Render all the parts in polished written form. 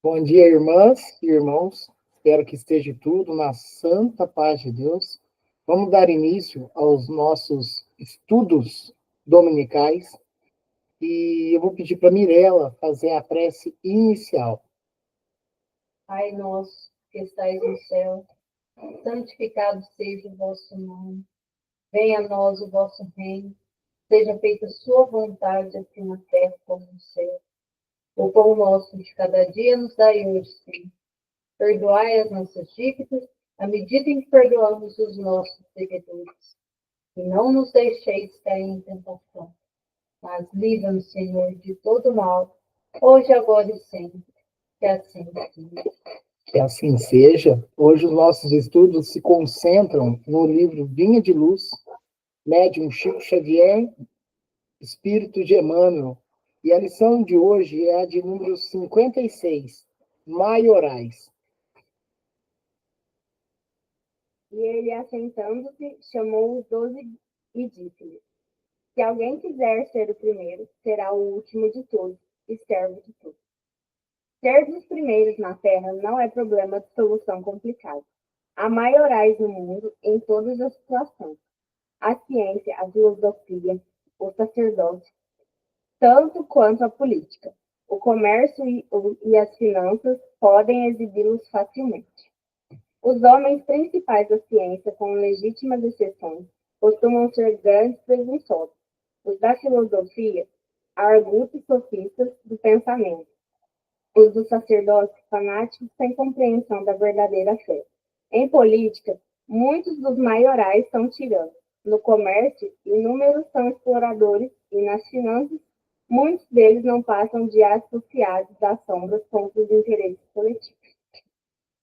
Bom dia, irmãs e irmãos. Espero que esteja tudo na santa paz de Deus. Vamos dar início aos nossos estudos dominicais e eu vou pedir para a Mirella fazer a prece inicial. Pai nosso, que estais no céu, santificado seja o vosso nome. Venha a nós o vosso reino. Seja feita a sua vontade, assim na terra como no céu. O pão nosso de cada dia nos dai hoje, Senhor. Perdoai as nossas dívidas, à medida em que perdoamos os nossos devedores. E não nos deixeis cair em tentação, mas livra-nos, Senhor, de todo mal, hoje, agora e sempre. Que assim seja. Que assim seja. Hoje os nossos estudos se concentram no livro Vinha de Luz, Médium Chico Xavier, Espírito de Emmanuel. E a lição de hoje é a de número 56, Maiorais. E ele, assentando-se, chamou os 12 e disse-lhes: Se alguém quiser ser o primeiro, será o último de todos e servo de todos. Ser dos primeiros na Terra não é problema de solução complicada. Há maiorais no mundo em todas as situações. A ciência, a filosofia, o sacerdócio, tanto quanto a política. O comércio e as finanças podem exibi-los facilmente. Os homens principais da ciência, com legítimas exceções, costumam ser grandes presunçosos. Os da filosofia, argutos sofistas do pensamento. Os do sacerdócio, fanáticos sem compreensão da verdadeira fé. Em política, muitos dos maiorais são tiranos. No comércio, inúmeros são exploradores e nas finanças, muitos deles não passam de associados das sombras contra os interesses coletivos.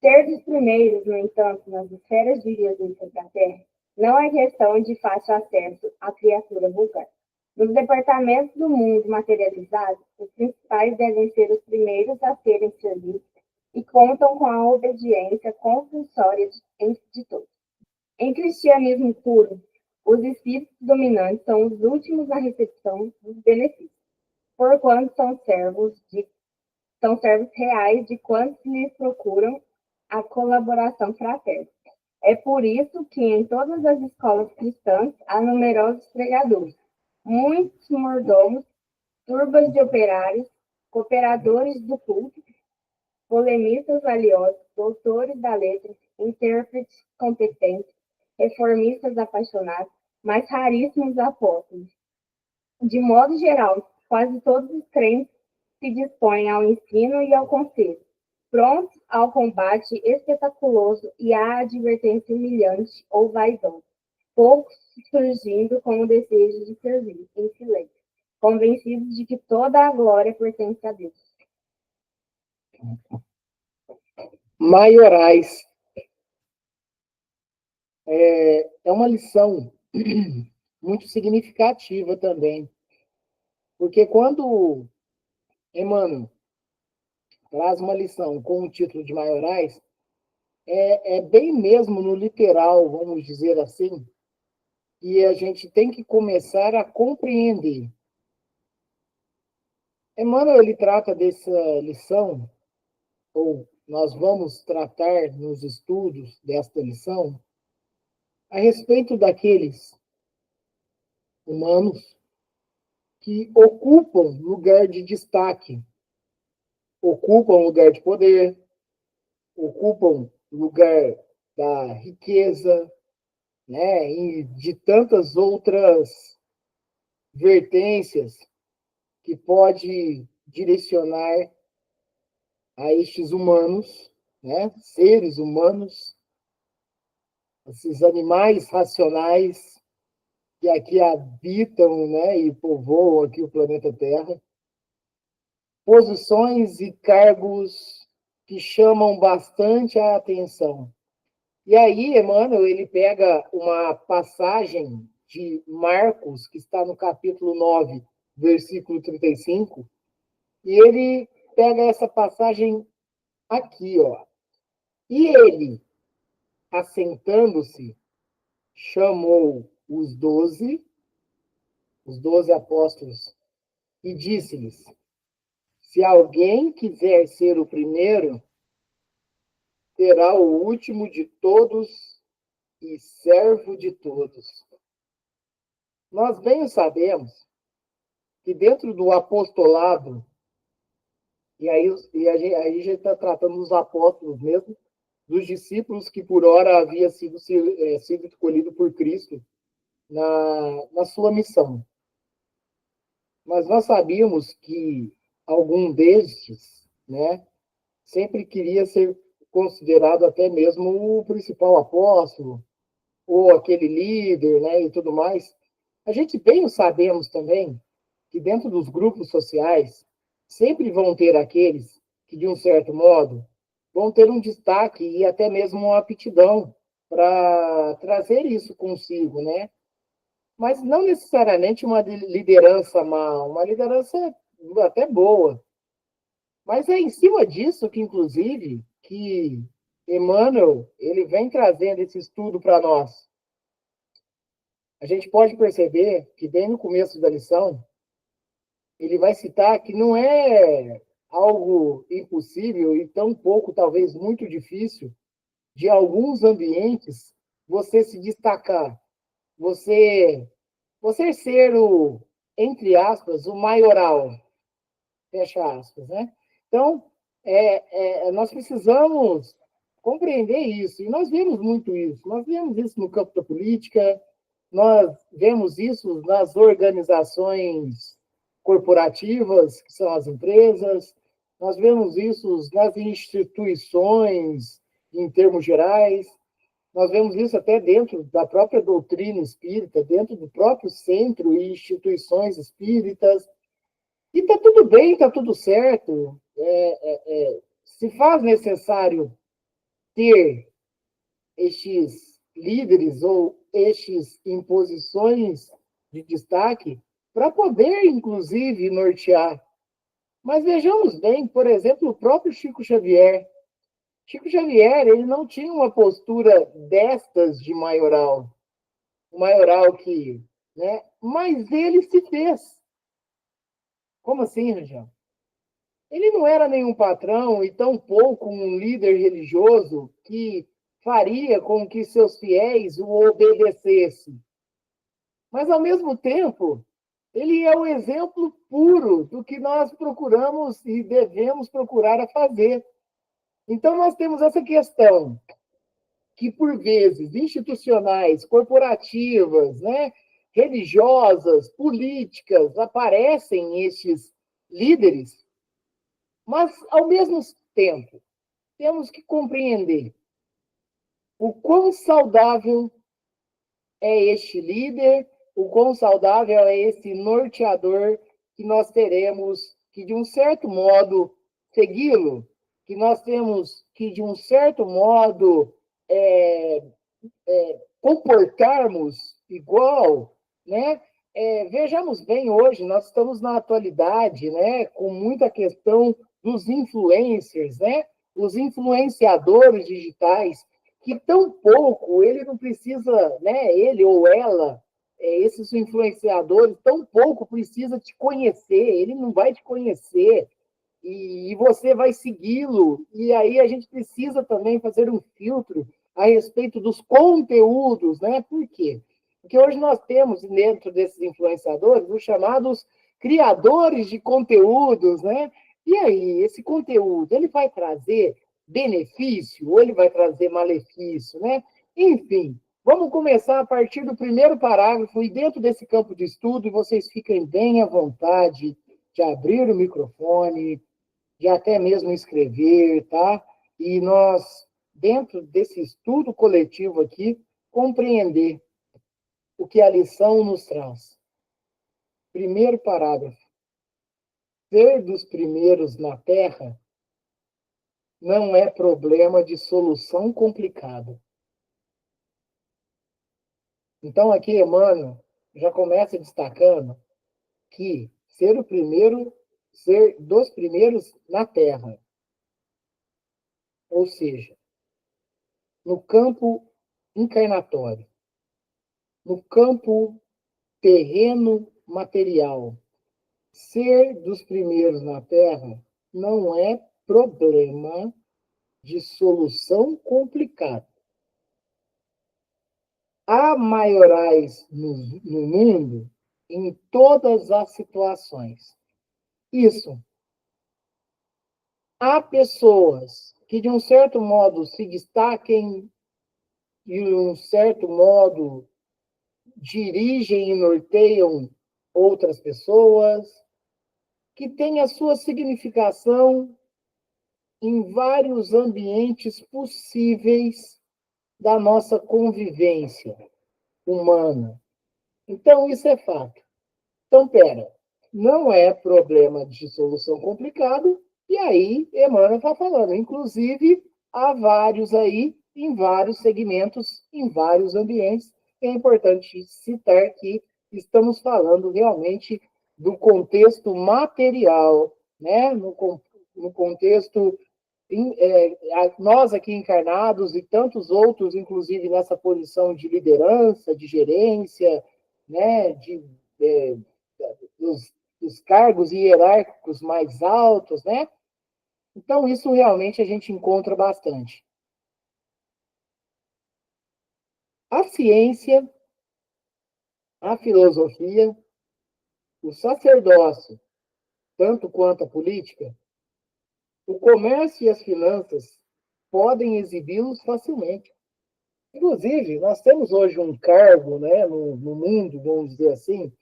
Ser dos primeiros, no entanto, nas esferas jurídicas da Terra, não é questão de fácil acesso à criatura vulgar. Nos departamentos do mundo materializado, os principais devem ser os primeiros a serem servidos e contam com a obediência compulsória de todos. Em cristianismo puro, os espíritos dominantes são os últimos na recepção dos benefícios, porquanto são servos reais de quantos lhes procuram a colaboração fraterna. É por isso que em todas as escolas cristãs há numerosos pregadores, muitos mordomos, turbas de operários, cooperadores do culto, polemistas valiosos, doutores da letra, intérpretes competentes, reformistas apaixonados, mas raríssimos apóstolos. De modo geral, quase todos os crentes se dispõem ao ensino e ao conselho, prontos ao combate espetaculoso e à advertência humilhante ou vaidosa, poucos surgindo com o desejo de servir em silêncio, convencidos de que toda a glória pertence a Deus. Maiorais. É uma lição muito significativa também, porque quando Emmanuel traz uma lição com o título de maiorais, é bem mesmo no literal, vamos dizer assim, e a gente tem que começar a compreender. Emmanuel, ele trata dessa lição, ou nós vamos tratar nos estudos desta lição, a respeito daqueles humanos que ocupam lugar de destaque, ocupam lugar de poder, ocupam lugar da riqueza, né, e de tantas outras vertências que pode direcionar a estes humanos, né, seres humanos, esses animais racionais que aqui habitam, né, e povoam aqui o planeta Terra, posições e cargos que chamam bastante a atenção. E aí, Emmanuel, ele pega uma passagem de Marcos, que está no capítulo 9, versículo 35, e ele pega essa passagem aqui, ó. E ele, assentando-se, chamou os 12 apóstolos, e disse-lhes: Se alguém quiser ser o primeiro, será o último de todos e servo de todos. Nós bem sabemos que dentro do apostolado, aí a gente está tratando dos apóstolos mesmo, dos discípulos que por hora havia sido escolhido por Cristo na sua missão. Mas nós sabíamos que algum destes, né, sempre queria ser considerado até mesmo o principal apóstolo, ou aquele líder, né, e tudo mais. A gente bem sabemos também que dentro dos grupos sociais sempre vão ter aqueles que, de um certo modo, vão ter um destaque e até mesmo uma aptidão para trazer isso consigo, né? Mas não necessariamente uma liderança má, uma liderança até boa. Mas é em cima disso que, inclusive, que Emmanuel ele vem trazendo esse estudo para nós. A gente pode perceber que, bem no começo da lição, ele vai citar que não é algo impossível e tão pouco, talvez muito difícil, de alguns ambientes você se destacar, você, você ser o, entre aspas, o maioral, fecha aspas, né? Então, nós precisamos compreender isso, e nós vemos muito isso. Nós vemos isso no campo da política, nós vemos isso nas organizações corporativas, que são as empresas, nós vemos isso nas instituições, em termos gerais, nós vemos isso até dentro da própria doutrina espírita, dentro do próprio centro e instituições espíritas. E está tudo bem, está tudo certo. Se faz necessário ter estes líderes ou estes imposições de destaque para poder, inclusive, nortear. Mas vejamos bem, por exemplo, o próprio Chico Xavier. Chico Xavier, ele não tinha uma postura destas de maioral. O maioral que, né? Mas ele se fez. Como assim, Rangel? Ele não era nenhum patrão e tampouco um líder religioso que faria com que seus fiéis o obedecessem. Mas, ao mesmo tempo, ele é o exemplo puro do que nós procuramos e devemos procurar a fazer. Então, nós temos essa questão que, por vezes, institucionais, corporativas, né, religiosas, políticas, aparecem estes líderes, mas, ao mesmo tempo, temos que compreender o quão saudável é este líder, o quão saudável é esse norteador que nós teremos que, de um certo modo, segui-lo, que nós temos que, de um certo modo, comportarmos igual, né? Vejamos bem hoje, nós estamos na atualidade, né, com muita questão dos influencers, né? Os influenciadores digitais, que tão pouco ele não precisa, né, ele ou ela, esses influenciadores, tão pouco precisa te conhecer, ele não vai te conhecer, e você vai segui-lo, e aí a gente precisa também fazer um filtro a respeito dos conteúdos, né? Por quê? Porque hoje nós temos dentro desses influenciadores os chamados criadores de conteúdos, né? E aí, esse conteúdo, ele vai trazer benefício ou ele vai trazer malefício, né? Enfim, vamos começar a partir do primeiro parágrafo e dentro desse campo de estudo, vocês fiquem bem à vontade de abrir o microfone, de até mesmo escrever, tá? E nós, dentro desse estudo coletivo aqui, compreender o que a lição nos traz. Primeiro parágrafo. Ser dos primeiros na Terra não é problema de solução complicada. Então, aqui, Emmanuel já começa destacando que ser o primeiro, ser dos primeiros na Terra. Ou seja, no campo encarnatório, no campo terreno material, ser dos primeiros na Terra não é problema de solução complicada. Há maiorais no mundo em todas as situações. Isso. Há pessoas que, de um certo modo, se destaquem, de um certo modo, dirigem e norteiam outras pessoas, que têm a sua significação em vários ambientes possíveis da nossa convivência humana. Então, isso é fato. Então, pera, não é problema de solução complicado, e aí Emmanuel está falando. Inclusive, há vários aí, em vários segmentos, em vários ambientes. É importante citar que estamos falando realmente do contexto material, né? No contexto nós aqui encarnados e tantos outros, inclusive nessa posição de liderança, de gerência, né, é, dos, dos cargos hierárquicos mais altos, né? Então, isso realmente a gente encontra bastante. A ciência, a filosofia, o sacerdócio, tanto quanto a política, o comércio e as finanças podem exibi-los facilmente. Inclusive, nós temos hoje um cargo, né, no mundo, vamos dizer assim,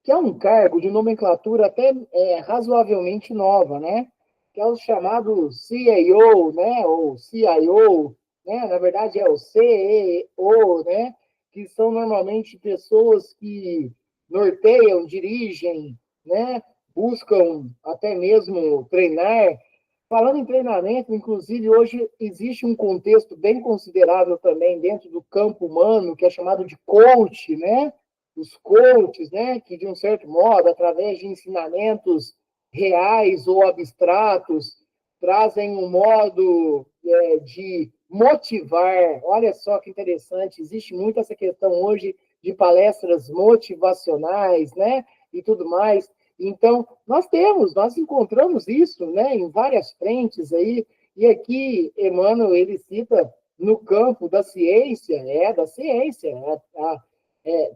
que é um cargo de nomenclatura até razoavelmente nova, né? Que é o chamado CAO, né? Ou CIO, né? Na verdade é o CEO, né? Que são normalmente pessoas que norteiam, dirigem, né? Buscam até mesmo treinar. Falando em treinamento, inclusive, hoje existe um contexto bem considerável também dentro do campo humano, que é chamado de coach, né? Os coaches, né? Que, de um certo modo, através de ensinamentos reais ou abstratos, trazem um modo de motivar. Olha só que interessante, existe muito essa questão hoje de palestras motivacionais, né? E tudo mais. Então, nós encontramos isso, né, em várias frentes aí, e aqui Emmanuel, ele cita no campo da ciência,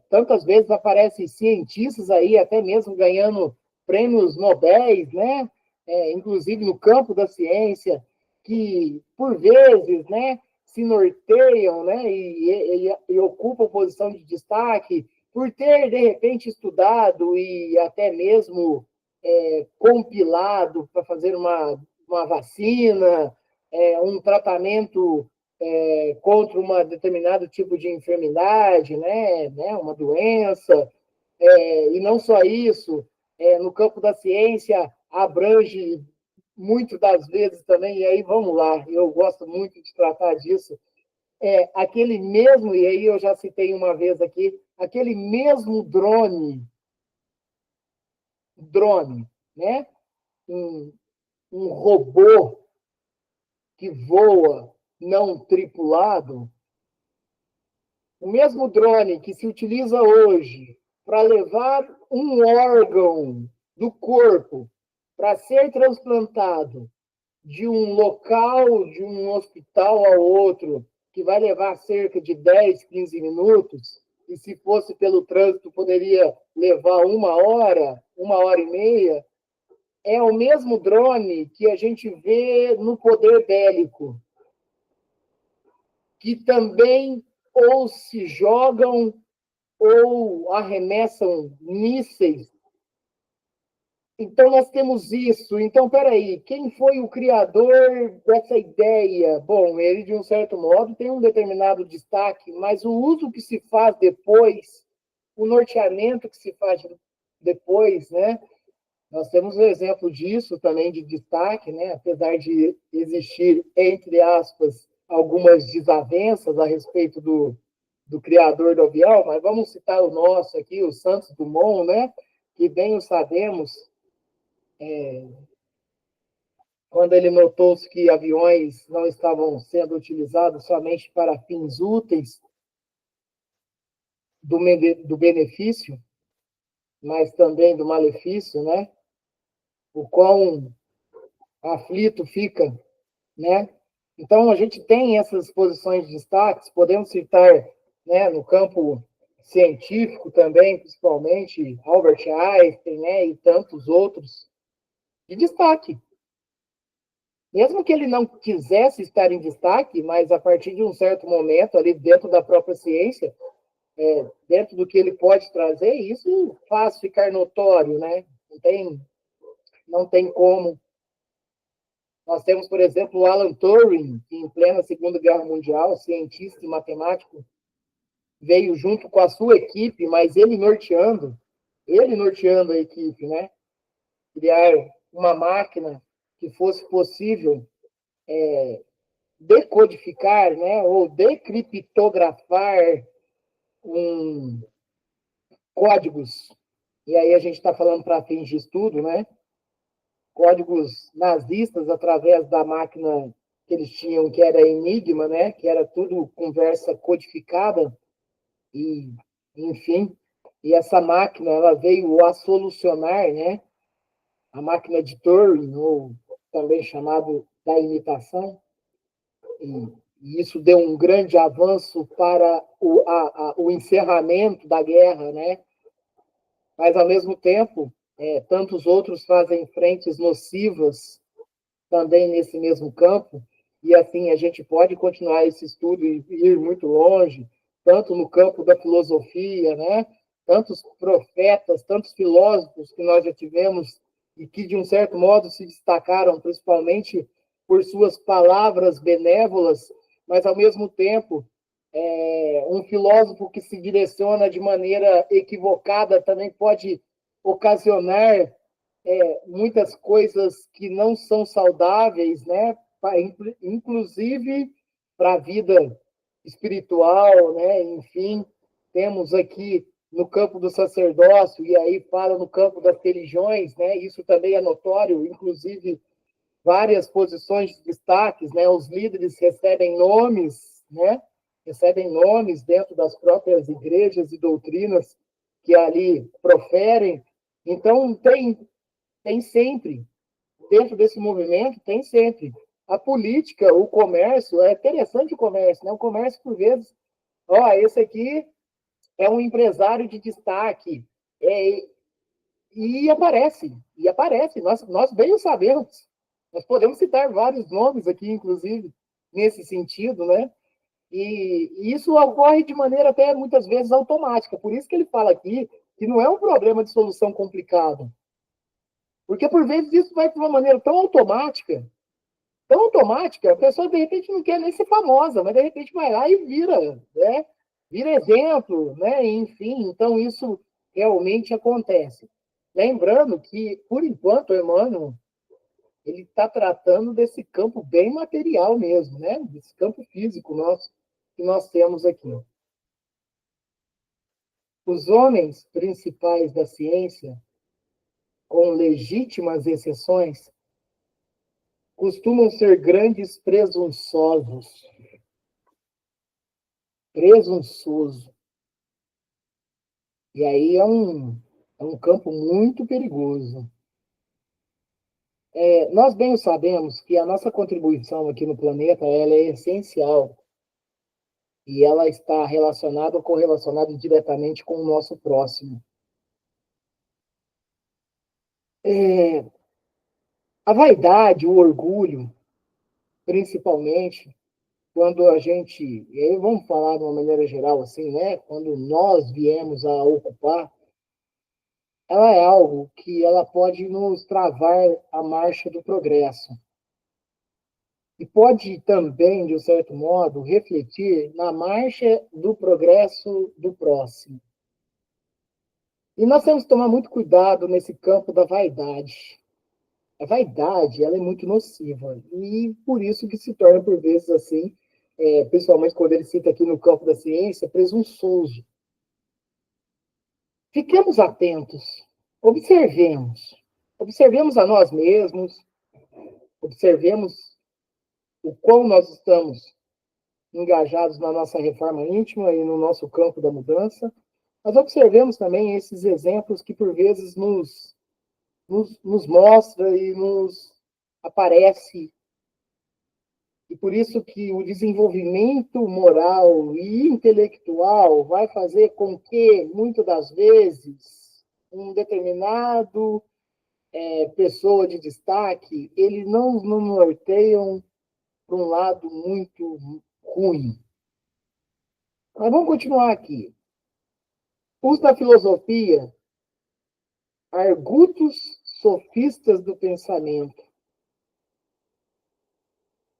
tantas vezes aparecem cientistas aí, até mesmo ganhando prêmios Nobel, né, inclusive no campo da ciência, que, por vezes, né, se norteiam, né, e ocupam posição de destaque, por ter, de repente, estudado e até mesmo compilado para fazer uma vacina, um tratamento contra um determinado tipo de enfermidade, né, uma doença, e não só isso, no campo da ciência abrange muito das vezes também, e aí vamos lá, eu gosto muito de tratar disso, aquele mesmo, e aí eu já citei uma vez aqui, aquele mesmo drone, né? Um, um robô que voa não tripulado, o mesmo drone que se utiliza hoje para levar um órgão do corpo para ser transplantado de um local, de um hospital ao outro, que vai levar cerca de 10, 15 minutos, e se fosse pelo trânsito poderia levar uma hora e meia, é o mesmo drone que a gente vê no poder bélico, que também ou se jogam ou arremessam mísseis. Então, nós temos isso. Então, peraí, quem foi o criador dessa ideia? Bom, ele, de um certo modo, tem um determinado destaque, mas o uso que se faz depois, o norteamento que se faz depois, né? Nós temos um exemplo disso também de destaque, né? Apesar de existir, entre aspas, algumas desavenças a respeito do criador do avião, mas vamos citar o nosso aqui, o Santos Dumont, né? Que bem o sabemos, quando ele notou que aviões não estavam sendo utilizados somente para fins úteis do benefício, mas também do malefício, né? O quão aflito fica, né? Então, a gente tem essas posições de destaque, podemos citar, né, no campo científico também, principalmente, Albert Einstein, né, e tantos outros, de destaque. Mesmo que ele não quisesse estar em destaque, mas a partir de um certo momento, ali dentro da própria ciência, dentro do que ele pode trazer, isso faz ficar notório, né? Não tem como. Nós temos, por exemplo, o Alan Turing, que em plena Segunda Guerra Mundial, cientista e matemático, veio junto com a sua equipe, mas ele norteando a equipe, né? Criar uma máquina que fosse possível decodificar, né, ou decriptografar códigos. E aí a gente está falando para fins de estudo, né? Códigos nazistas através da máquina que eles tinham, que era Enigma, né? Que era tudo conversa codificada e, enfim. E essa máquina, ela veio a solucionar, né? A máquina de Turing, ou também chamado da imitação, e isso deu um grande avanço para o encerramento da guerra, né? Mas, ao mesmo tempo, tantos outros fazem frentes nocivas também nesse mesmo campo, e assim a gente pode continuar esse estudo e ir muito longe, tanto no campo da filosofia, né? Tantos profetas, tantos filósofos que nós já tivemos e que, de um certo modo, se destacaram principalmente por suas palavras benévolas, mas, ao mesmo tempo, um filósofo que se direciona de maneira equivocada também pode ocasionar muitas coisas que não são saudáveis, né? Inclusive para a vida espiritual, né? Enfim, temos aqui no campo do sacerdócio, e aí fala no campo das religiões, né? Isso também é notório, inclusive várias posições de destaques, né? Os líderes recebem nomes, né? Recebem nomes dentro das próprias igrejas e doutrinas que ali proferem. Então, tem sempre, dentro desse movimento, tem sempre. A política, o comércio, é interessante o comércio, né? O comércio, por vezes, esse aqui é um empresário de destaque, e aparece, nós bem o sabemos. Nós podemos citar vários nomes aqui, inclusive, nesse sentido, né? E isso ocorre de maneira até muitas vezes automática. Por isso que ele fala aqui que não é um problema de solução complicada. Porque, por vezes, isso vai de uma maneira tão automática, a pessoa, de repente, não quer nem ser famosa, mas, de repente, vai lá e vira, né? Vira exemplo, né? Enfim, então, isso realmente acontece. Lembrando que, por enquanto, Emmanuel, ele está tratando desse campo bem material mesmo, né? Desse campo físico nosso, que nós temos aqui. Os homens principais da ciência, com legítimas exceções, costumam ser grandes presunçosos. Presunçoso. E aí é um campo muito perigoso. Nós bem sabemos que a nossa contribuição aqui no planeta ela é essencial e ela está relacionada ou correlacionada diretamente com o nosso próximo. A vaidade, o orgulho, principalmente, quando a gente, e aí vamos falar de uma maneira geral assim, né? Quando nós viemos a ocupar, ela é algo que ela pode nos travar a marcha do progresso. E pode também, de um certo modo, refletir na marcha do progresso do próximo. E nós temos que tomar muito cuidado nesse campo da vaidade. A vaidade, ela é muito nociva. E por isso que se torna, por vezes, assim, principalmente quando ele cita aqui no campo da ciência, presunçoso. Fiquemos atentos, observemos. Observemos a nós mesmos, observemos o quão nós estamos engajados na nossa reforma íntima e no nosso campo da mudança, mas observemos também esses exemplos que, por vezes, nos mostra e nos aparece. E por isso que o desenvolvimento moral e intelectual vai fazer com que, muitas das vezes, um determinado pessoa de destaque, eles não norteiam para um lado muito ruim. Mas vamos continuar aqui. Os da filosofia, argutos sofistas do pensamento.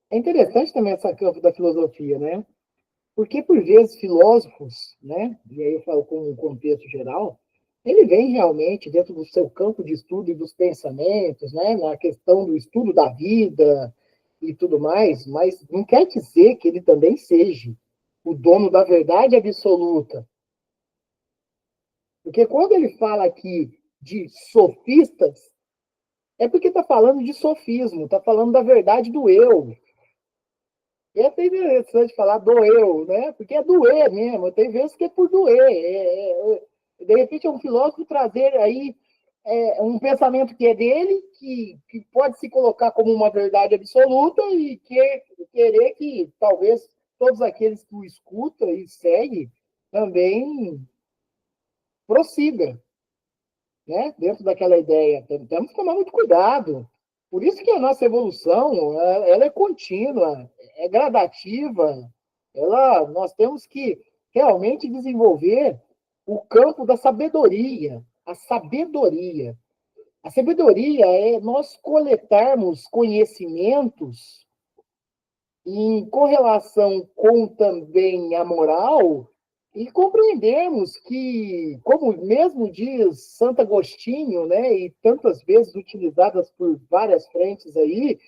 É interessante também essa campo da filosofia, né? Porque, por vezes, filósofos, né? E aí eu falo com um contexto geral, ele vem realmente dentro do seu campo de estudo e dos pensamentos, né? Na questão do estudo da vida e tudo mais, mas não quer dizer que ele também seja o dono da verdade absoluta. Porque quando ele fala aqui de sofistas, é porque está falando de sofismo, está falando da verdade do eu. E é até interessante falar do eu, né? Porque é doer mesmo, tem vezes que é por doer. De repente é um filósofo trazer aí um pensamento que é dele, que pode se colocar como uma verdade absoluta e querer que talvez todos aqueles que o escutam e seguem também prossiga, né? Dentro daquela ideia. Temos que tomar muito cuidado. Por isso que a nossa evolução ela é contínua, é gradativa. Nós temos que realmente desenvolver o campo da sabedoria. A sabedoria. A sabedoria é nós coletarmos conhecimentos em correlação com também a moral e compreendermos que, como mesmo diz Santo Agostinho, né, e tantas vezes utilizadas por várias frentes aí,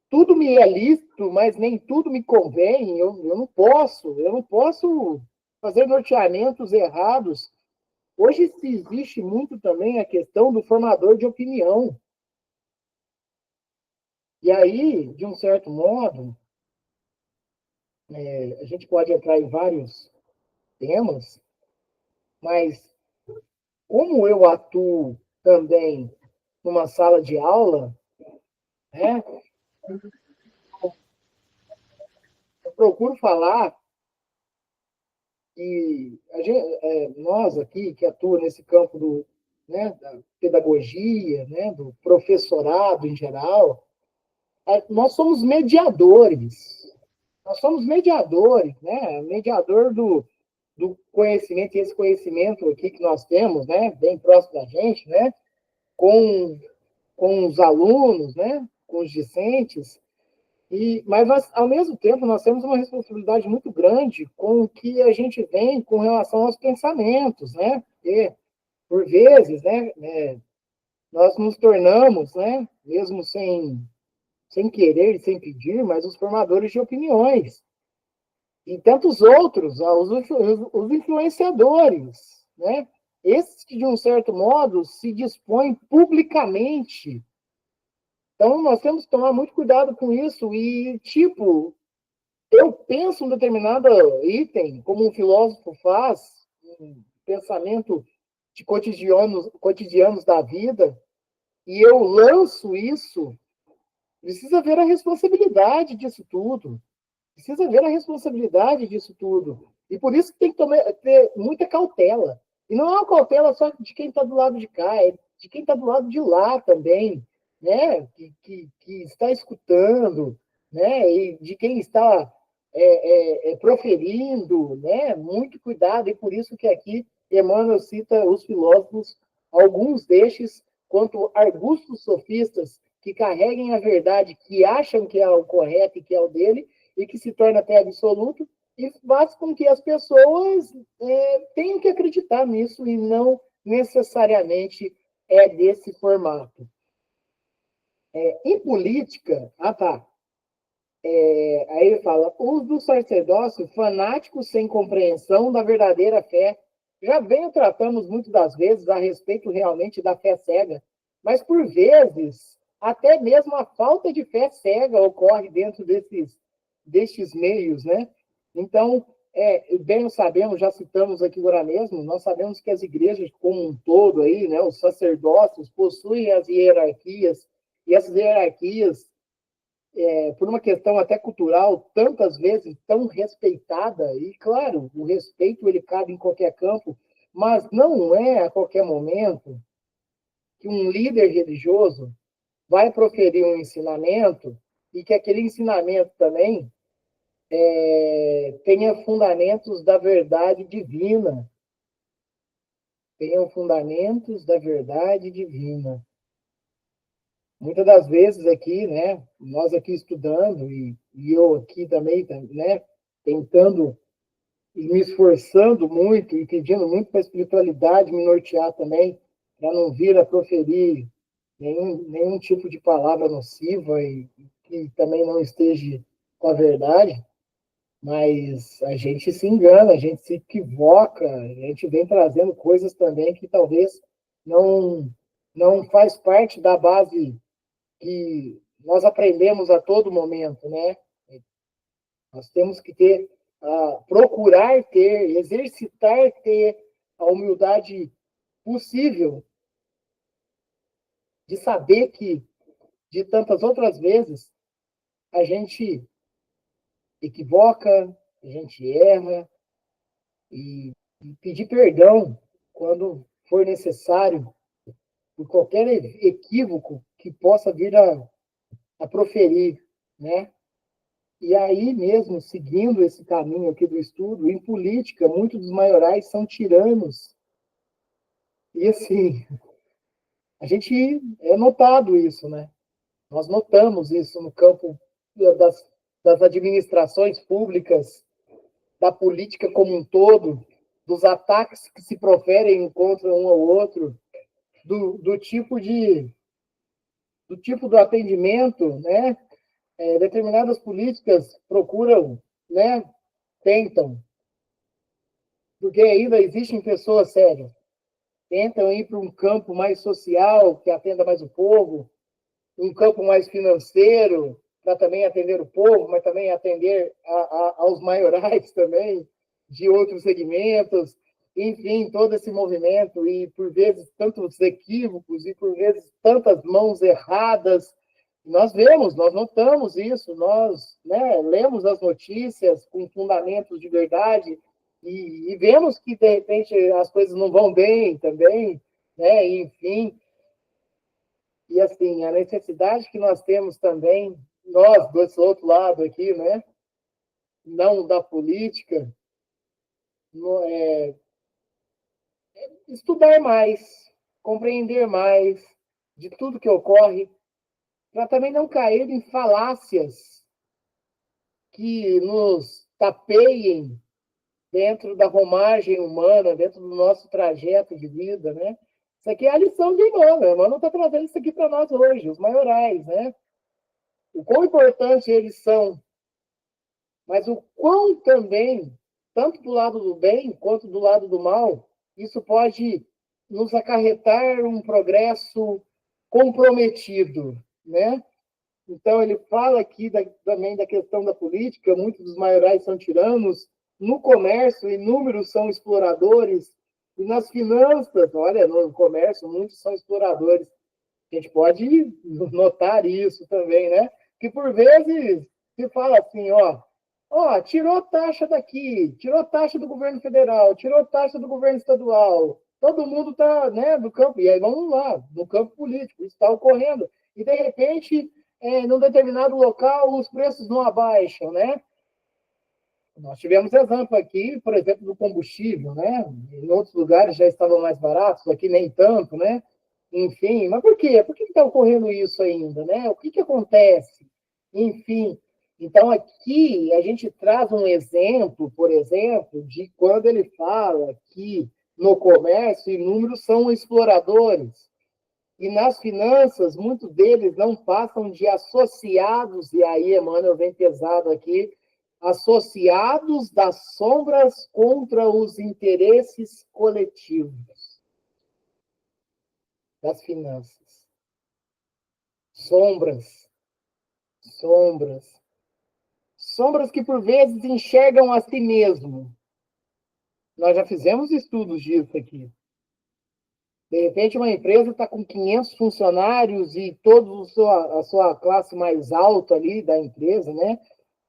tudo me é lícito, mas nem tudo me convém. Eu não posso fazer norteamentos errados. Hoje se existe muito também a questão do formador de opinião. E aí, de um certo modo, a gente pode entrar em vários temas, mas como eu atuo também numa sala de aula, né, eu procuro falar que nós aqui, que atuamos nesse campo né, da pedagogia, né, do professorado em geral, nós somos mediadores. Nós somos mediadores, né? Mediador do conhecimento, e esse conhecimento aqui que nós temos, né, bem próximo da gente, né, com, com os alunos, né, com os discentes, mas ao mesmo tempo, nós temos uma responsabilidade muito grande com o que a gente vem com relação aos pensamentos, né, porque, por vezes, né, nós nos tornamos, né, mesmo sem querer e sem pedir, mas os formadores de opiniões. E tantos outros, os influenciadores, né? Esses que, de um certo modo, se dispõem publicamente. Então, nós temos que tomar muito cuidado com isso. E, tipo, eu penso um determinado item, como um filósofo faz, um pensamento de cotidianos da vida, e eu lanço isso, precisa ver a responsabilidade disso tudo. Precisa ver a responsabilidade disso tudo. E por isso que tem que ter muita cautela. E não é uma cautela só de quem está do lado de cá, é de quem está do lado de lá também, né? Que está escutando, né? E de quem está proferindo, né? Muito cuidado. E por isso que aqui Emmanuel cita os filósofos, alguns destes, quanto argustos sofistas, que carreguem a verdade, que acham que é o correto e que é o dele, e que se torna até absoluto, e faz com que as pessoas tenham que acreditar nisso e não necessariamente é desse formato. Em política, aí ele fala, os do sacerdócio fanáticos sem compreensão da verdadeira fé. Já venho tratamos muito das vezes a respeito realmente da fé cega, mas por vezes até mesmo a falta de fé cega ocorre dentro destes meios, né? Então, bem sabemos, já citamos aqui agora mesmo, nós sabemos que as igrejas como um todo aí, né, os sacerdócios possuem as hierarquias, e essas hierarquias por uma questão até cultural, tantas vezes tão respeitada, e claro, o respeito ele cabe em qualquer campo, mas não é a qualquer momento que um líder religioso vai proferir um ensinamento e que aquele ensinamento também tenha fundamentos da verdade divina, tenham fundamentos da verdade divina. Muitas das vezes aqui, né, nós aqui estudando e eu aqui também, né, tentando e me esforçando muito e pedindo muito para a espiritualidade me nortear também, para não vir a proferir nenhum tipo de palavra nociva e que também não esteja com a verdade, mas a gente se engana, a gente se equivoca, a gente vem trazendo coisas também que talvez não, não faz parte da base que nós aprendemos a todo momento, né? Nós temos que ter, procurar ter, exercitar ter a humildade possível de saber que, de tantas outras vezes, a gente equivoca, a gente erra, e pedir perdão quando for necessário por qualquer equívoco que possa vir a proferir, né? E aí mesmo, seguindo esse caminho aqui do estudo, em política, muitos dos maiorais são tiranos. E assim, a gente é notado isso, né? Nós notamos isso no campo das administrações públicas, da política como um todo, dos ataques que se proferem contra um ao outro, do tipo do atendimento, né? Determinadas políticas procuram, né? Tentam, porque ainda existem pessoas sérias, tentam ir para um campo mais social, que atenda mais o povo, um campo mais financeiro, para também atender o povo, mas também atender aos maiorais também, de outros segmentos, enfim, todo esse movimento, e por vezes tantos equívocos, e por vezes tantas mãos erradas. Nós vemos, nós notamos isso, nós, né, lemos as notícias com fundamentos de verdade, e vemos que, de repente, as coisas não vão bem também, né, enfim. E, assim, a necessidade que nós temos também, nós, desse outro lado aqui, né, não da política, estudar mais, compreender mais de tudo que ocorre, para também não cair em falácias que nos tapeiem dentro da romagem humana, dentro do nosso trajeto de vida, né? Isso aqui é a lição de Emmanuel. Emmanuel está trazendo isso aqui para nós hoje, os maiorais, né? O quão importante eles são, mas o quão também, tanto do lado do bem quanto do lado do mal, isso pode nos acarretar um progresso comprometido, né? Então, ele fala aqui também da questão da política, muitos dos maiorais são tiranos, no comércio, inúmeros são exploradores, e nas finanças, olha, no comércio, muitos são exploradores. A gente pode notar isso também, né? Que por vezes se fala assim, tirou taxa daqui, tirou taxa do governo federal, tirou taxa do governo estadual, todo mundo está, né, no campo, e aí vamos lá, no campo político, isso está ocorrendo. E, de repente, num determinado local, os preços não abaixam, né? Nós tivemos exemplo aqui, por exemplo, do combustível, né? Em outros lugares já estavam mais baratos, aqui nem tanto, né? Enfim, mas por quê? Por que está ocorrendo isso ainda, né? O que acontece? Enfim, então aqui a gente traz um exemplo, por exemplo, de quando ele fala que no comércio inúmeros são exploradores, e nas finanças, muitos deles não passam de associados, e aí Emmanuel vem pesado aqui, associados das sombras contra os interesses coletivos das finanças. Sombras, sombras. Sombras que, por vezes, enxergam a si mesmo. Nós já fizemos estudos disso aqui. De repente, uma empresa está com 500 funcionários e toda a sua classe mais alta ali da empresa, né?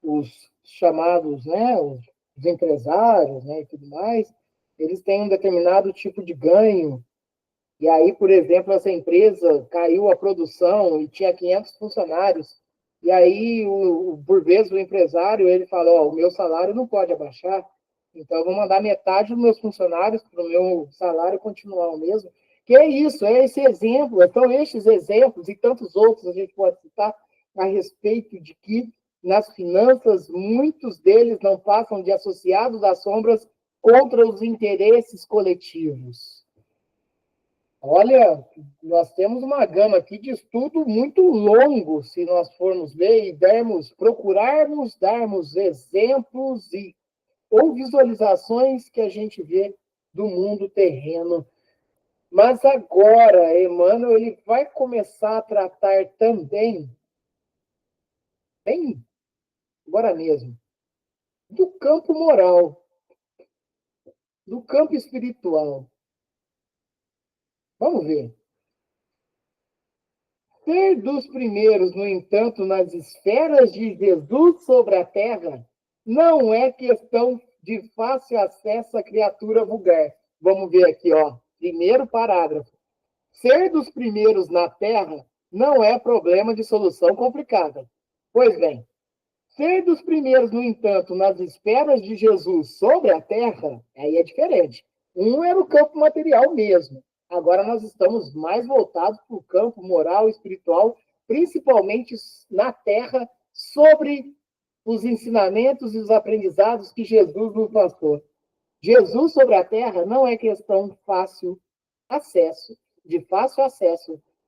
Os chamados, né? Os empresários, né? E tudo mais, eles têm um determinado tipo de ganho. E aí, por exemplo, essa empresa caiu a produção e tinha 500 funcionários. E aí, por vezes, o empresário, ele fala, ó, o meu salário não pode abaixar, então eu vou mandar metade dos meus funcionários para o meu salário continuar o mesmo. Que é isso, é esse exemplo, são estes exemplos e tantos outros a gente pode citar a respeito de que nas finanças, muitos deles não passam de associados às sombras contra os interesses coletivos. Olha, nós temos uma gama aqui de estudo muito longo, se nós formos ler e procurarmos darmos exemplos ou visualizações que a gente vê do mundo terreno. Mas agora, Emmanuel, ele vai começar a tratar também, bem agora mesmo, do campo moral, do campo espiritual. Vamos ver. Ser dos primeiros, no entanto, nas esferas de Jesus sobre a terra, não é questão de fácil acesso à criatura vulgar. Vamos ver aqui, ó. Primeiro parágrafo. Ser dos primeiros na terra não é problema de solução complicada. Pois bem, ser dos primeiros, no entanto, nas esferas de Jesus sobre a terra, aí é diferente. Um era o campo material mesmo. Agora nós estamos mais voltados para o campo moral e espiritual, principalmente na terra, sobre os ensinamentos e os aprendizados que Jesus nos passou. Jesus sobre a terra não é questão de fácil acesso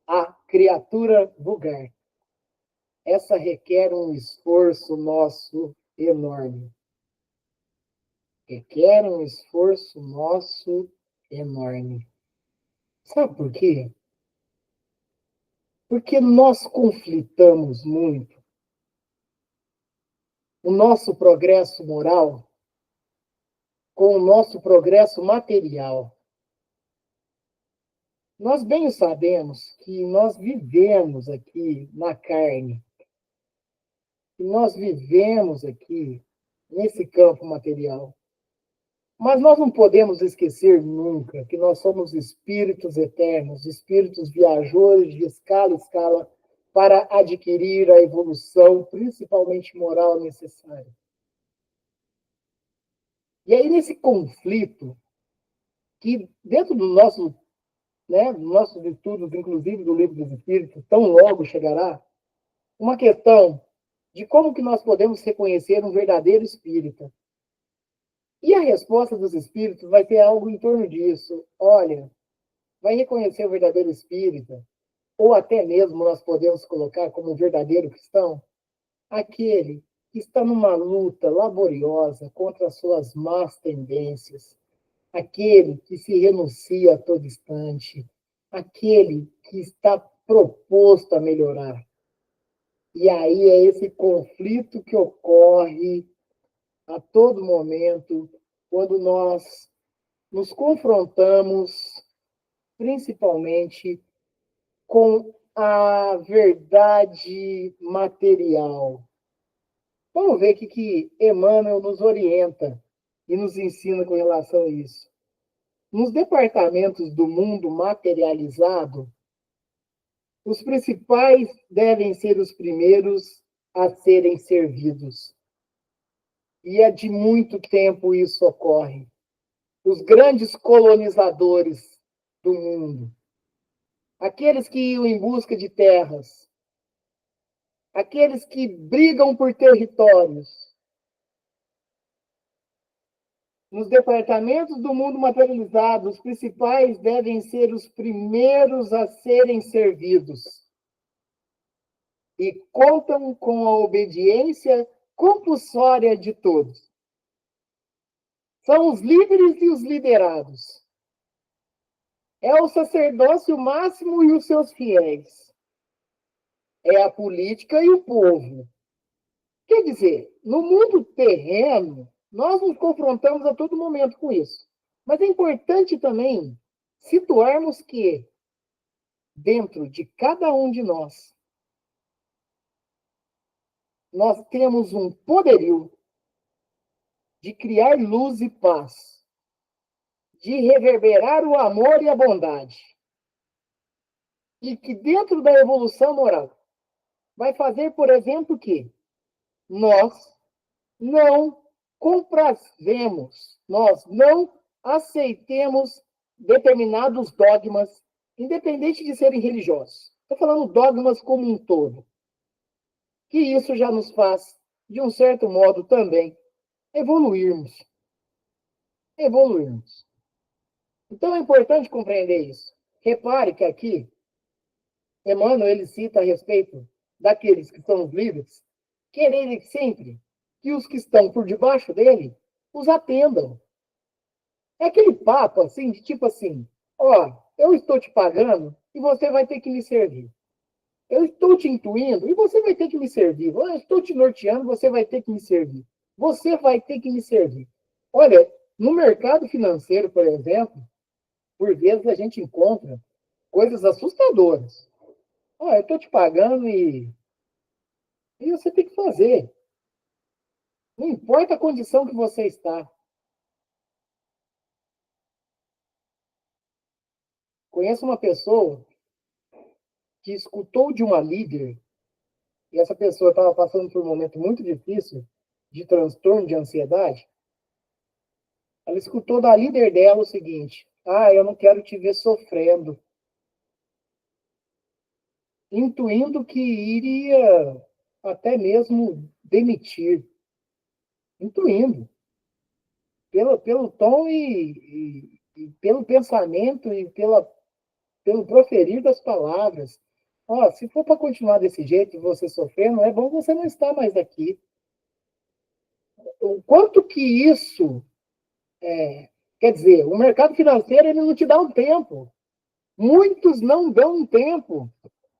à criatura vulgar. Essa requer um esforço nosso enorme. Requer um esforço nosso enorme. Sabe por quê? Porque nós conflitamos muito o nosso progresso moral com o nosso progresso material. Nós bem sabemos que nós vivemos aqui na carne, que nós vivemos aqui nesse campo material. Mas nós não podemos esquecer nunca que nós somos espíritos eternos, espíritos viajores de escala em escala para adquirir a evolução, principalmente moral, necessária. E aí, nesse conflito, que dentro do nosso, né, dos nossos estudos, inclusive do Livro dos Espíritos, tão logo chegará, uma questão de como que nós podemos reconhecer um verdadeiro espírita. E a resposta dos espíritos vai ter algo em torno disso. Olha, vai reconhecer o verdadeiro espírita, ou até mesmo nós podemos colocar como um verdadeiro cristão, aquele que está numa luta laboriosa contra as suas más tendências, aquele que se renuncia a todo instante, aquele que está proposto a melhorar. E aí é esse conflito que ocorre a todo momento, quando nós nos confrontamos, principalmente, com a verdade material. Vamos ver o que Emmanuel nos orienta e nos ensina com relação a isso. Nos departamentos do mundo materializado, os principais devem ser os primeiros a serem servidos. E é de muito tempo isso ocorre. Os grandes colonizadores do mundo, aqueles que iam em busca de terras, aqueles que brigam por territórios, nos departamentos do mundo materializado, os principais devem ser os primeiros a serem servidos. E contam com a obediência compulsória de todos. São os líderes e os liderados. É o sacerdócio máximo e os seus fiéis. É a política e o povo. Quer dizer, no mundo terreno, nós nos confrontamos a todo momento com isso. Mas é importante também situarmos que dentro de cada um de nós temos um poderio de criar luz e paz, de reverberar o amor e a bondade. E que dentro da evolução moral vai fazer, por exemplo, que nós não comprazemos, nós não aceitemos determinados dogmas, independente de serem religiosos. Estou falando dogmas como um todo. Que isso já nos faz, de um certo modo, também evoluirmos. Evoluirmos. Então é importante compreender isso. Repare que aqui, Emmanuel ele cita a respeito daqueles que são os líderes, quererem sempre que os que estão por debaixo dele os atendam. É aquele papo assim, de tipo assim, ó, eu estou te pagando e você vai ter que me servir. Eu estou te intuindo e você vai ter que me servir. Eu estou te norteando, você vai ter que me servir. Você vai ter que me servir. Olha, no mercado financeiro, por exemplo, por vezes a gente encontra coisas assustadoras. Ó, eu estou te pagando e você tem que fazer. Não importa a condição que você está. Conheço uma pessoa que escutou de uma líder, e essa pessoa estava passando por um momento muito difícil de transtorno de ansiedade. Ela escutou da líder dela o seguinte: eu não quero te ver sofrendo. Intuindo que iria até mesmo demitir. Intuindo. Pelo tom e pelo pensamento e pelo proferir das palavras. Se for para continuar desse jeito, você sofrendo, é bom você não estar mais aqui. O quanto que isso... quer dizer, o mercado financeiro ele não te dá um tempo. Muitos não dão um tempo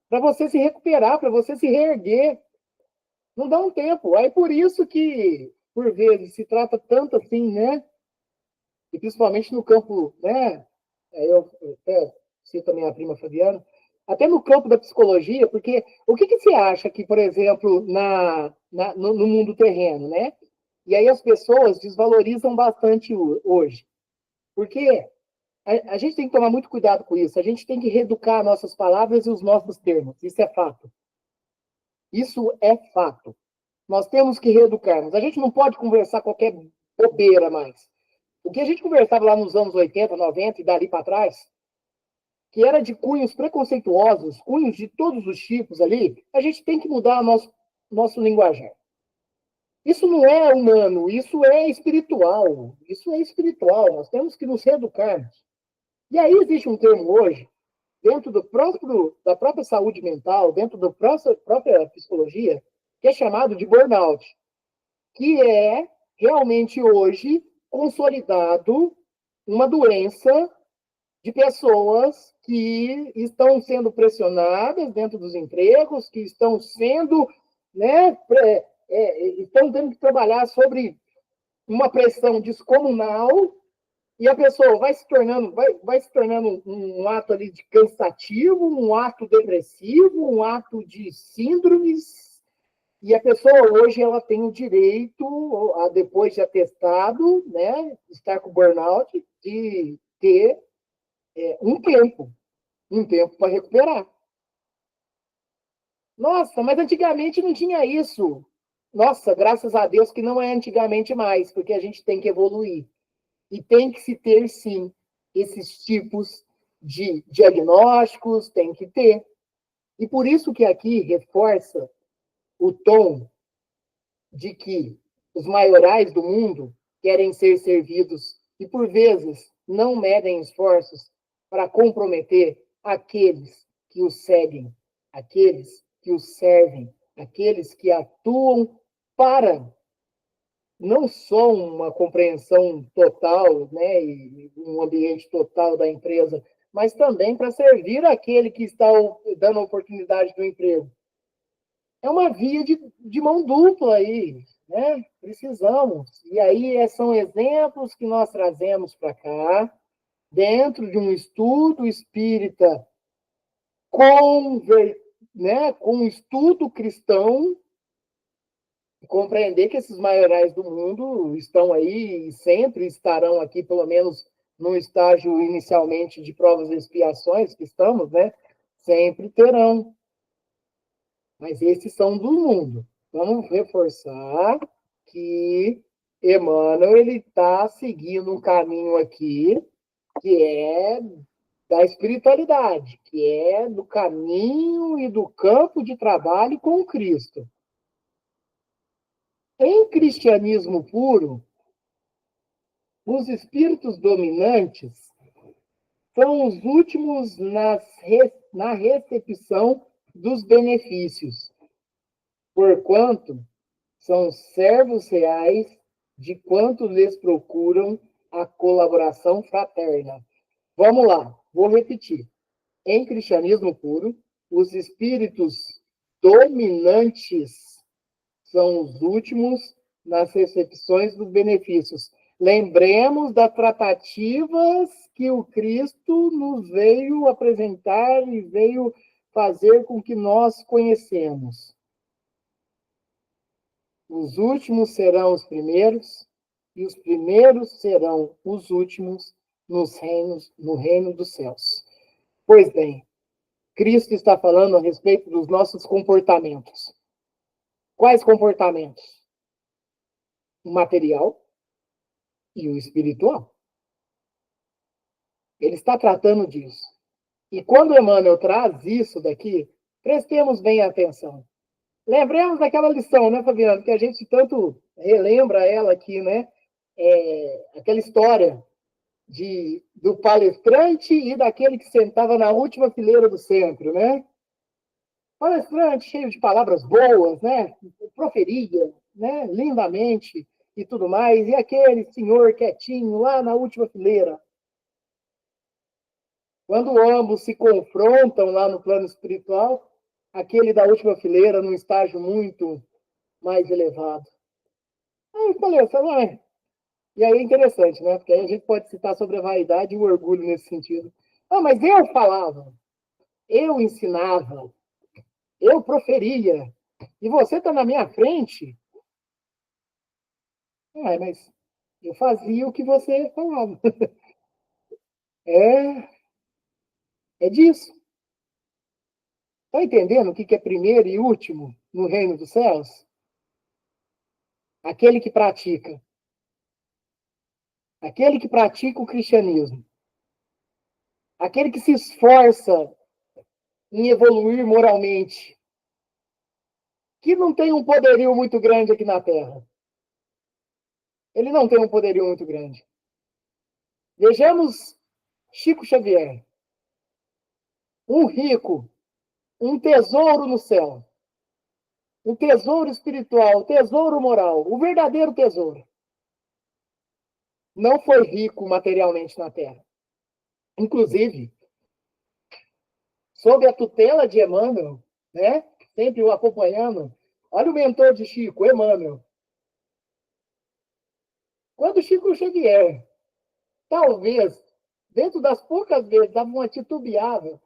para você se recuperar, para você se reerguer. Não dá um tempo. Aí por isso que, por vezes, se trata tanto assim, né? E principalmente no campo, né? Eu até cito a minha prima Fabiana, até no campo da psicologia, porque o que você acha que, por exemplo, no mundo terreno, né? E aí as pessoas desvalorizam bastante hoje. Porque a gente tem que tomar muito cuidado com isso. A gente tem que reeducar nossas palavras e os nossos termos. Isso é fato. Isso é fato. Nós temos que reeducarmos. A gente não pode conversar qualquer bobeira mais. O que a gente conversava lá nos anos 80, 90 e dali para trás, que era de cunhos preconceituosos, cunhos de todos os tipos ali, a gente tem que mudar nosso linguajar. Isso não é humano, isso é espiritual. Isso é espiritual. Nós temos que nos reeducarmos. E aí existe um termo hoje, dentro da própria saúde mental, dentro da própria psicologia, que é chamado de burnout, que é realmente hoje consolidado uma doença de pessoas que estão sendo pressionadas dentro dos empregos, que estão sendo, né, estão tendo que trabalhar sobre uma pressão descomunal. E a pessoa vai se tornando um ato ali de cansativo, um ato depressivo, um ato de síndromes. E a pessoa hoje ela tem o direito, depois de atestado, né, estar com burnout, de ter um tempo para recuperar. Nossa, mas antigamente não tinha isso. Nossa, graças a Deus que não é antigamente mais, porque a gente tem que evoluir. E tem que se ter, sim, esses tipos de diagnósticos, tem que ter. E por isso que aqui reforça o tom de que os maiorais do mundo querem ser servidos e, por vezes, não medem esforços para comprometer aqueles que os seguem, aqueles que os servem, aqueles que atuam para não só uma compreensão total, né, e um ambiente total da empresa, mas também para servir aquele que está dando a oportunidade do emprego. É uma via de mão dupla aí, né? Precisamos. E aí são exemplos que nós trazemos para cá, dentro de um estudo espírita com um estudo cristão, compreender que esses maiorais do mundo estão aí e sempre estarão aqui, pelo menos no estágio inicialmente de provas e expiações que estamos, né? Sempre terão. Mas esses são do mundo. Vamos reforçar que Emmanuel ele está seguindo um caminho aqui que é da espiritualidade, que é do caminho e do campo de trabalho com Cristo. Em cristianismo puro, os espíritos dominantes são os últimos na recepção dos benefícios, porquanto são servos reais de quantos lhes procuram a colaboração fraterna. Vamos lá, vou repetir. Em cristianismo puro, os espíritos dominantes são os últimos nas recepções dos benefícios. Lembremos das tratativas que o Cristo nos veio apresentar e veio fazer com que nós conhecemos. Os últimos serão os primeiros, e os primeiros serão os últimos no reino dos céus. Pois bem, Cristo está falando a respeito dos nossos comportamentos. Quais comportamentos? O material e o espiritual. Ele está tratando disso. E quando Emmanuel traz isso daqui, prestemos bem atenção. Lembremos daquela lição, né, Fabiano, que a gente tanto relembra ela aqui, né? Aquela história do palestrante e daquele que sentava na última fileira do centro, né? Palestrante cheio de palavras boas, né? Proferia, né? Lindamente e tudo mais. E aquele senhor quietinho lá na última fileira. Quando ambos se confrontam lá no plano espiritual, aquele da última fileira num estágio muito mais elevado. Aí eu falei, e aí é interessante, né? Porque aí a gente pode citar sobre a vaidade e o orgulho nesse sentido. Mas eu falava, eu ensinava, eu proferia, e você está na minha frente. Mas eu fazia o que você falava. É disso. Está entendendo o que é primeiro e último no reino dos céus? Aquele que pratica. Aquele que pratica o cristianismo. Aquele que se esforça em evoluir moralmente. Que não tem um poderio muito grande aqui na Terra. Ele não tem um poderio muito grande. Vejamos Chico Xavier. Um rico, um tesouro no céu. O tesouro espiritual, o tesouro moral, o verdadeiro tesouro. Não foi rico materialmente na Terra. Inclusive, sob a tutela de Emmanuel, né? Sempre o acompanhando. Olha o mentor de Chico, Emmanuel. Quando Chico Xavier, talvez, dentro das poucas vezes, dava uma titubeável,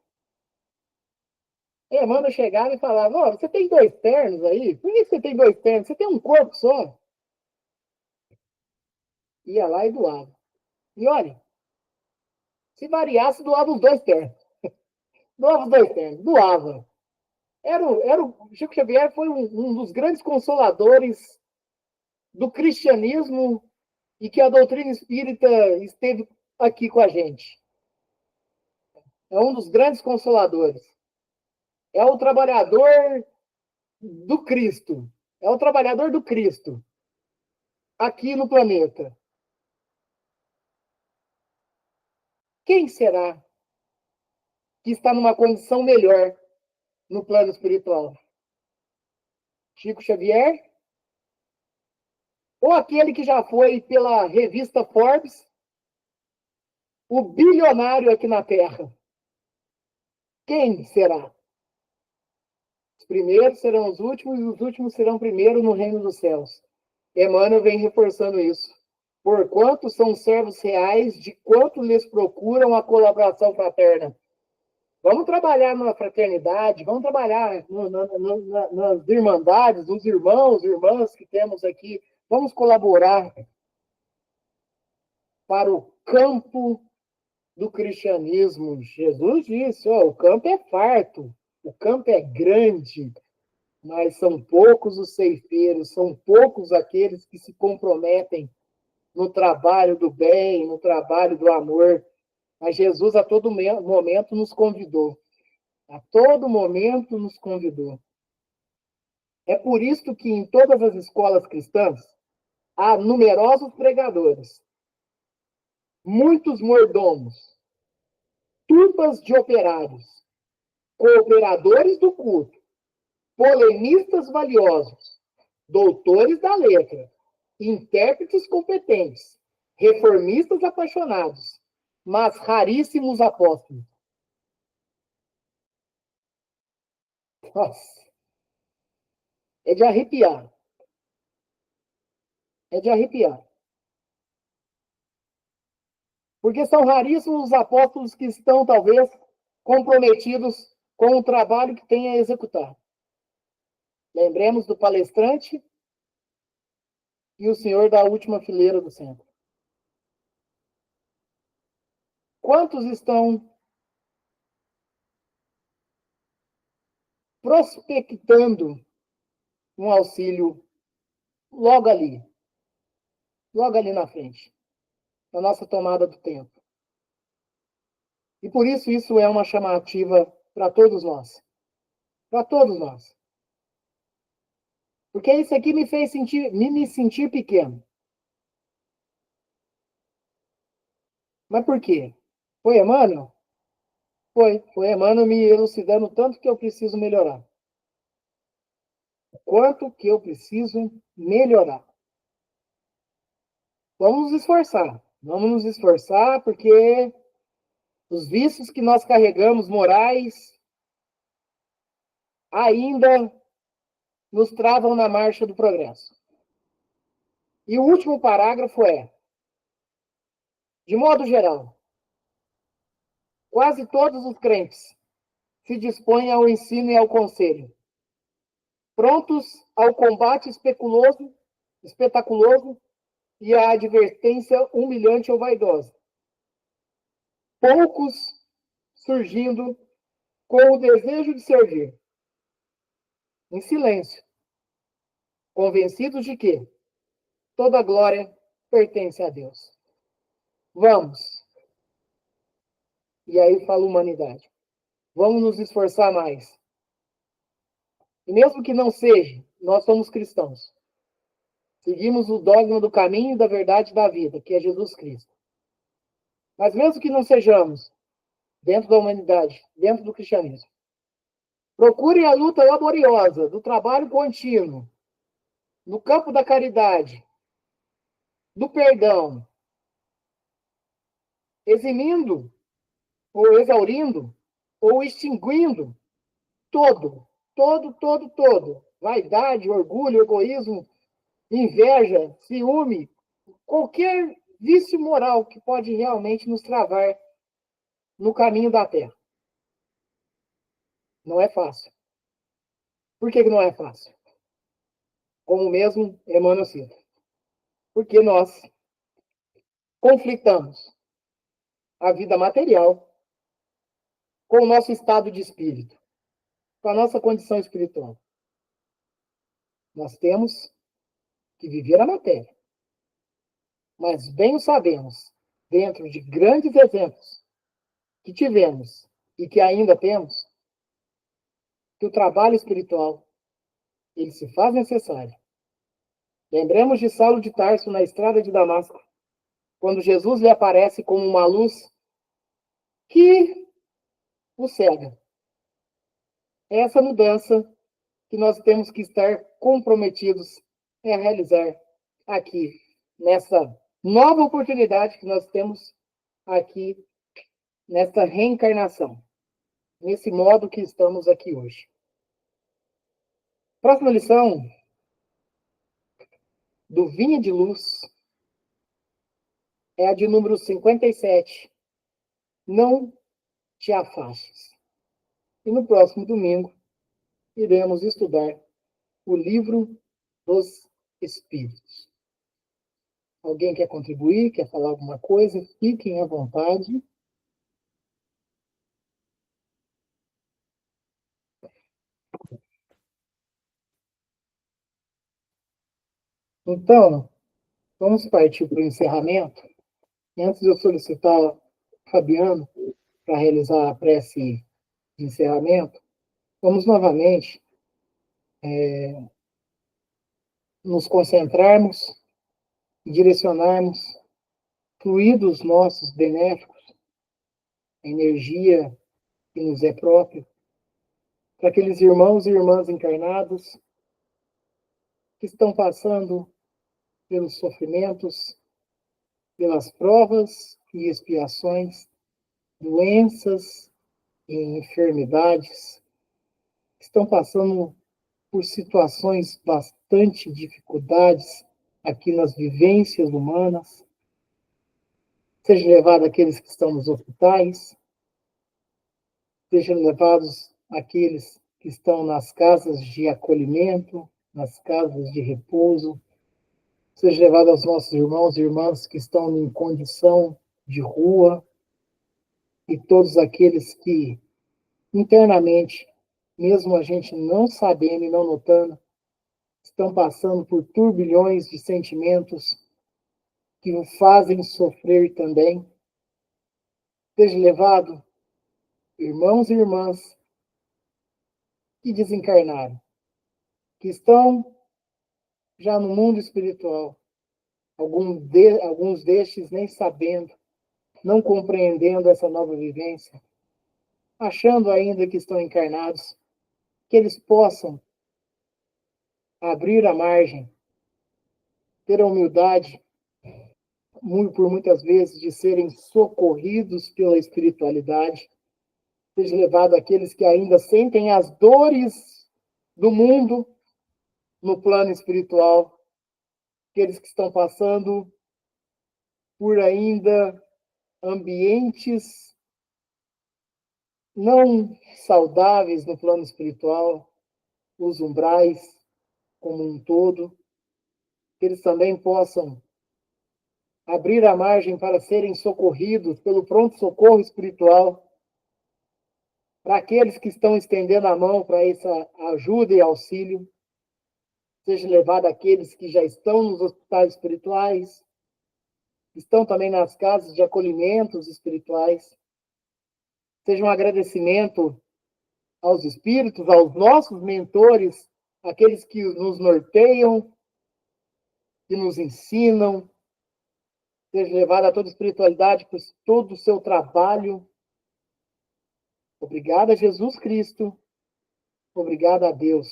Emmanuel chegava e falava, você tem 2 ternos aí? Por que você tem 2 ternos? Você tem um corpo só? Ia lá e doava. E olha, se variasse, doava os 2 ternos. Doava os 2 ternos, doava. O Chico Xavier foi um dos grandes consoladores do cristianismo e que a doutrina espírita esteve aqui com a gente. É um dos grandes consoladores. É o trabalhador do Cristo. É o trabalhador do Cristo aqui no planeta. Quem será que está numa condição melhor no plano espiritual? Chico Xavier? Ou aquele que já foi pela revista Forbes o bilionário aqui na Terra? Quem será? Os primeiros serão os últimos e os últimos serão primeiros no reino dos céus. Emmanuel vem reforçando isso. porquanto são servos reais de quanto lhes procuram a colaboração fraterna. Vamos trabalhar na fraternidade, vamos trabalhar nas irmandades, nos irmãos, irmãs que temos aqui. Vamos colaborar para o campo do cristianismo. Jesus disse, o campo é farto, o campo é grande, mas são poucos os ceifeiros, são poucos aqueles que se comprometem no trabalho do bem, no trabalho do amor. Mas Jesus a todo momento nos convidou. A todo momento nos convidou. É por isso que em todas as escolas cristãs há numerosos pregadores, muitos mordomos, turmas de operários, cooperadores do culto, polemistas valiosos, doutores da letra, intérpretes competentes, reformistas apaixonados, mas raríssimos apóstolos. Nossa, é de arrepiar. É de arrepiar. Porque são raríssimos os apóstolos que estão, talvez, comprometidos com o trabalho que têm a executar. Lembremos do palestrante e o senhor da última fileira do centro. Quantos estão prospectando um auxílio logo ali na frente, na nossa tomada do tempo? E por isso é uma chamativa para todos nós. Para todos nós. Porque isso aqui me fez me sentir pequeno. Mas por quê? Foi Emmanuel? Foi Emmanuel me elucidando tanto que eu preciso melhorar. O quanto que eu preciso melhorar. Vamos nos esforçar, porque os vícios que nós carregamos morais ainda nos travam na marcha do progresso. E o último parágrafo é: de modo geral, quase todos os crentes se dispõem ao ensino e ao conselho, prontos ao combate espetaculoso e à advertência humilhante ou vaidosa. Poucos surgindo com o desejo de servir, em silêncio, convencidos de que toda glória pertence a Deus. Vamos. E aí fala humanidade. Vamos nos esforçar mais. E mesmo que não seja, nós somos cristãos. Seguimos o dogma do caminho, da verdade e da vida, que é Jesus Cristo. Mas mesmo que não sejamos, dentro da humanidade, dentro do cristianismo, procure a luta laboriosa do trabalho contínuo, no campo da caridade, do perdão, eximindo, ou exaurindo, ou extinguindo todo, vaidade, orgulho, egoísmo, inveja, ciúme, qualquer vício moral que pode realmente nos travar no caminho da terra. Não é fácil. Por que não é fácil? Como mesmo Emmanuel cita. Porque nós conflitamos a vida material com o nosso estado de espírito, com a nossa condição espiritual. Nós temos que viver a matéria. Mas bem o sabemos, dentro de grandes exemplos que tivemos e que ainda temos, que o trabalho espiritual, ele se faz necessário. Lembremos de Saulo de Tarso na estrada de Damasco, quando Jesus lhe aparece como uma luz que o cega. É essa mudança que nós temos que estar comprometidos a realizar aqui, nessa nova oportunidade que nós temos aqui, nessa reencarnação, nesse modo que estamos aqui hoje. Próxima lição, do Vinha de Luz, é a de número 57. Não te afastes. E no próximo domingo, iremos estudar o livro dos Espíritos. Alguém quer contribuir, quer falar alguma coisa? Fiquem à vontade. Então, vamos partir para o encerramento. E antes de eu solicitar o Fabiano para realizar a prece de encerramento, vamos novamente nos concentrarmos e direcionarmos fluidos nossos benéficos, a energia que nos é própria, para aqueles irmãos e irmãs encarnados que estão passando pelos sofrimentos, pelas provas e expiações, doenças e enfermidades, que estão passando por situações bastante dificuldades aqui nas vivências humanas, seja levado aqueles que estão nos hospitais, sejam levados aqueles que estão nas casas de acolhimento, nas casas de repouso, seja levado aos nossos irmãos e irmãs que estão em condição de rua, e todos aqueles que internamente, mesmo a gente não sabendo e não notando, estão passando por turbilhões de sentimentos que o fazem sofrer também. Seja levado, irmãos e irmãs que desencarnaram, que estão já no mundo espiritual, alguns destes nem sabendo, não compreendendo essa nova vivência, achando ainda que estão encarnados, que eles possam abrir a margem, ter a humildade, por muitas vezes, de serem socorridos pela espiritualidade, seja levado àqueles que ainda sentem as dores do mundo no plano espiritual, aqueles que estão passando por ainda ambientes não saudáveis no plano espiritual, os umbrais como um todo, que eles também possam abrir a margem para serem socorridos pelo pronto-socorro espiritual, para aqueles que estão estendendo a mão para essa ajuda e auxílio, seja levado àqueles que já estão nos hospitais espirituais, estão também nas casas de acolhimentos espirituais, seja um agradecimento aos espíritos, aos nossos mentores, aqueles que nos norteiam, que nos ensinam, seja levado a toda a espiritualidade por todo o seu trabalho. Obrigado a Jesus Cristo. Obrigado a Deus.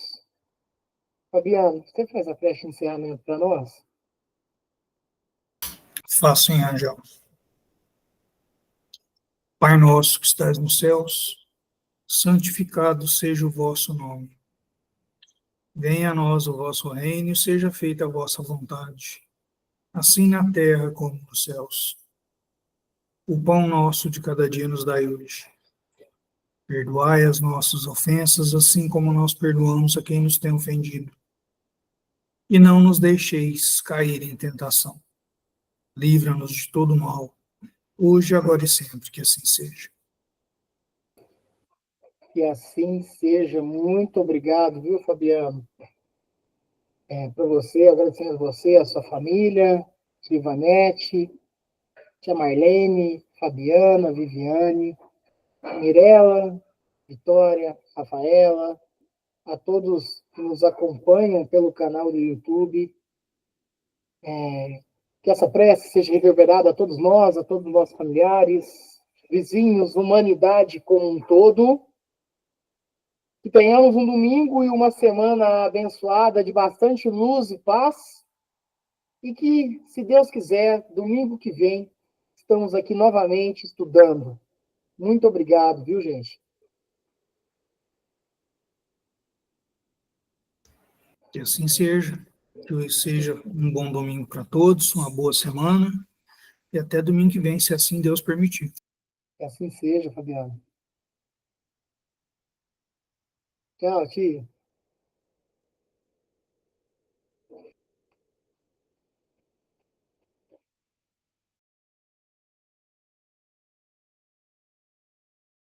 Fabiano, você faz a prece de encerramento para nós? Faço em Angel. Pai nosso que estás nos céus, santificado seja o vosso nome. Venha a nós o vosso reino e seja feita a vossa vontade, assim na terra como nos céus. O pão nosso de cada dia nos dai hoje. Perdoai as nossas ofensas, assim como nós perdoamos a quem nos tem ofendido. E não nos deixeis cair em tentação. Livra-nos de todo mal, hoje, agora e sempre, que assim seja. Que assim seja. Muito obrigado, viu, Fabiano? Para você, agradecendo a você, a sua família, Ivanete, tia Marlene, Fabiana, Viviane, Mirella, Vitória, Rafaela, a todos que nos acompanham pelo canal do YouTube. Que essa prece seja reverberada a todos nós, a todos os nossos familiares, vizinhos, humanidade como um todo. Que tenhamos um domingo e uma semana abençoada de bastante luz e paz. E que, se Deus quiser, domingo que vem, estamos aqui novamente estudando. Muito obrigado, viu, gente? Que assim seja. Que hoje seja um bom domingo para todos, uma boa semana. E até domingo que vem, se assim Deus permitir. Que assim seja, Fabiano. Tchau, tia.